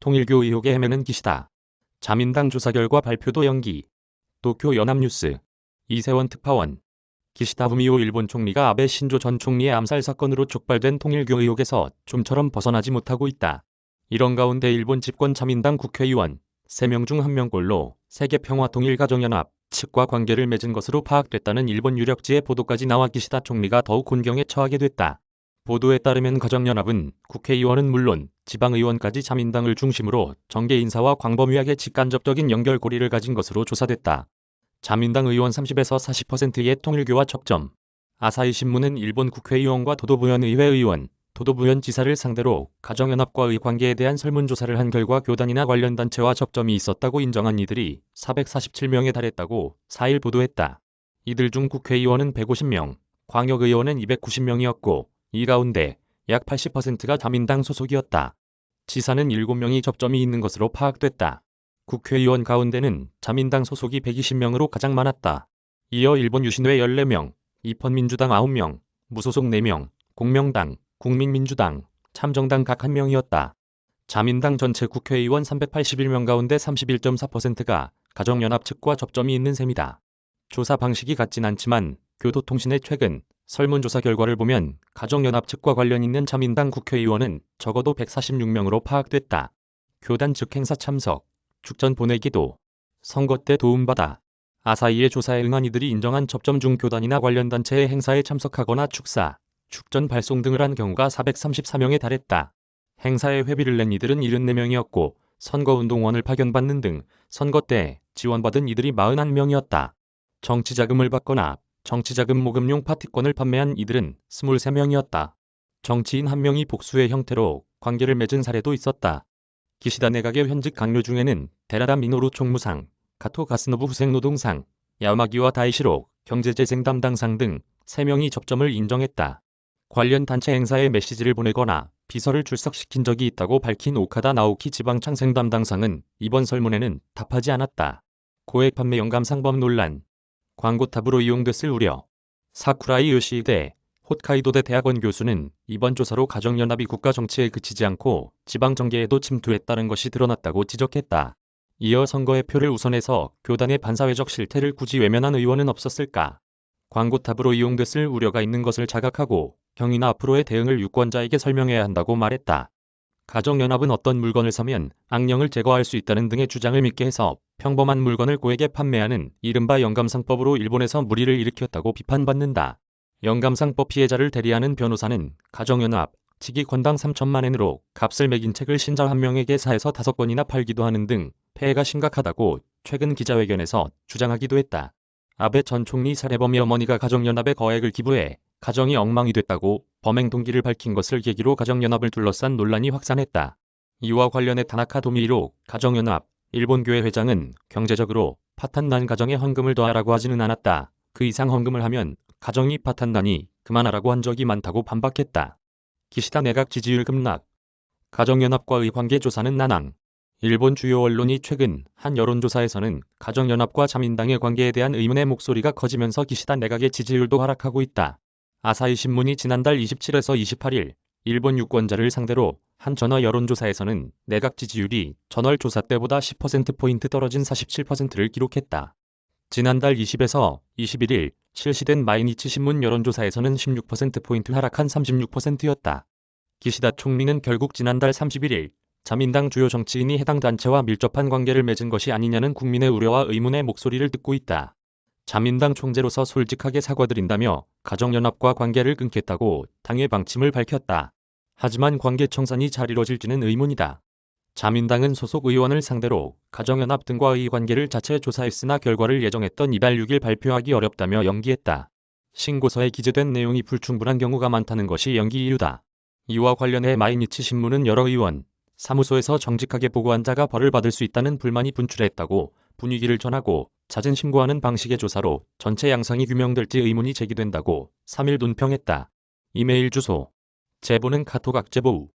통일교 의혹에 헤매는 기시다. 자민당 조사 결과 발표도 연기. 도쿄 연합뉴스. 이세원 특파원. 기시다 후미오 일본 총리가 아베 신조 전 총리의 암살 사건으로 촉발된 통일교 의혹에서 좀처럼 벗어나지 못하고 있다. 이런 가운데 일본 집권 자민당 국회의원 3명 중 1명꼴로 세계평화통일가정연합 측과 관계를 맺은 것으로 파악됐다는 일본 유력지의 보도까지 나와 기시다 총리가 더욱 곤경에 처하게 됐다. 보도에 따르면 가정연합은 국회의원은 물론 지방의원까지 자민당을 중심으로 정계 인사와 광범위하게 직간접적인 연결고리를 가진 것으로 조사됐다. 자민당 의원 30에서 40%의 통일교와 접점. 아사히 신문은 일본 국회의원과 도도부현 의회 의원, 도도부현 지사를 상대로 가정연합과의 관계에 대한 설문조사를 한 결과 교단이나 관련 단체와 접점이 있었다고 인정한 이들이 447명에 달했다고 4일 보도했다. 이들 중 국회의원은 150명, 광역의원은 290명이었고 이 가운데 약 80%가 자민당 소속이었다. 지사는 7명이 접점이 있는 것으로 파악됐다. 국회의원 가운데는 자민당 소속이 120명으로 가장 많았다. 이어 일본 유신회 14명, 입헌민주당 9명, 무소속 4명, 공명당, 국민민주당, 참정당 각 1명이었다. 자민당 전체 국회의원 381명 가운데 31.4%가 가정연합 측과 접점이 있는 셈이다. 조사 방식이 같진 않지만 교도통신의 최근 설문조사 결과를 보면 가정연합 측과 관련 있는 자민당 국회의원은 적어도 146명으로 파악됐다. 교단 측 행사 참석, 축전 보내기도, 선거 때 도움받아. 아사히의 조사에 응한 이들이 인정한 접점 중 교단이나 관련 단체의 행사에 참석하거나 축사, 축전 발송 등을 한 경우가 434명에 달했다. 행사에 회비를 낸 이들은 74명이었고 선거운동원을 파견받는 등 선거 때 지원받은 이들이 41명이었다. 정치자금을 받거나 정치자금 모금용 파티권을 판매한 이들은 23명이었다. 정치인 1명이 복수의 형태로 관계를 맺은 사례도 있었다. 기시다 내각의 현직 강요 중에는 데라다 미노루 총무상, 가토 가스노부 후생노동상, 야마기와 다이시로 경제재생 담당상 등 3명이 접점을 인정했다. 관련 단체 행사에 메시지를 보내거나 비서를 출석시킨 적이 있다고 밝힌 오카다 나오키 지방창생 담당상은 이번 설문에는 답하지 않았다. 고액 판매 영감상범 논란. 광고탑으로 이용됐을 우려. 사쿠라이 요시히데 홋카이도대 대학원 교수는 이번 조사로 가정연합이 국가 정치에 그치지 않고 지방 정계에도 침투했다는 것이 드러났다고 지적했다. 이어 선거의 표를 우선해서 교단의 반사회적 실태를 굳이 외면한 의원은 없었을까. 광고탑으로 이용됐을 우려가 있는 것을 자각하고 경위나 앞으로의 대응을 유권자에게 설명해야 한다고 말했다. 가정연합은 어떤 물건을 사면 악령을 제거할 수 있다는 등의 주장을 믿게 해서 평범한 물건을 고액에 판매하는 이른바 영감상법으로 일본에서 물의를 일으켰다고 비판받는다. 영감상법 피해자를 대리하는 변호사는 가정연합 측이 건당 3천만 엔으로 값을 매긴 책을 신자 1명에게 4에서 5권이나 팔기도 하는 등 폐해가 심각하다고 최근 기자회견에서 주장하기도 했다. 아베 전 총리 살해범의 어머니가 가정연합에 거액을 기부해 가정이 엉망이 됐다고 범행 동기를 밝힌 것을 계기로 가정연합을 둘러싼 논란이 확산했다. 이와 관련해 타나카 도미히로 가정연합 일본교회 회장은 경제적으로 파탄난 가정에 헌금을 더하라고 하지는 않았다. 그 이상 헌금을 하면 가정이 파탄나니 그만하라고 한 적이 많다고 반박했다. 기시다 내각 지지율 급락. 가정연합과의 관계조사는 난항. 일본 주요 언론이 최근 한 여론조사에서는 가정연합과 자민당의 관계에 대한 의문의 목소리가 커지면서 기시다 내각의 지지율도 하락하고 있다. 아사히 신문이 지난달 27에서 28일 일본 유권자를 상대로 한 전화 여론조사에서는 내각 지지율이 전월 조사 때보다 10%포인트 떨어진 47%를 기록했다. 지난달 20에서 21일 실시된 마이니치 신문 여론조사에서는 16%포인트 하락한 36%였다. 기시다 총리는 결국 지난달 31일 자민당 주요 정치인이 해당 단체와 밀접한 관계를 맺은 것이 아니냐는 국민의 우려와 의문의 목소리를 듣고 있다. 자민당 총재로서 솔직하게 사과드린다며 가정연합과 관계를 끊겠다고 당의 방침을 밝혔다. 하지만 관계 청산이 잘 이뤄질지는 의문이다. 자민당은 소속 의원을 상대로 가정연합 등과의 관계를 자체 조사했으나 결과를 예정했던 이달 6일 발표하기 어렵다며 연기했다. 신고서에 기재된 내용이 불충분한 경우가 많다는 것이 연기 이유다. 이와 관련해 마이니치 신문은 여러 의원, 사무소에서 정직하게 보고한 자가 벌을 받을 수 있다는 불만이 분출했다고 분위기를 전하고 잦은 신고하는 방식의 조사로 전체 양상이 규명될지 의문이 제기된다고 3일 논평했다. 이메일 주소. 제보는 카톡 악제보우.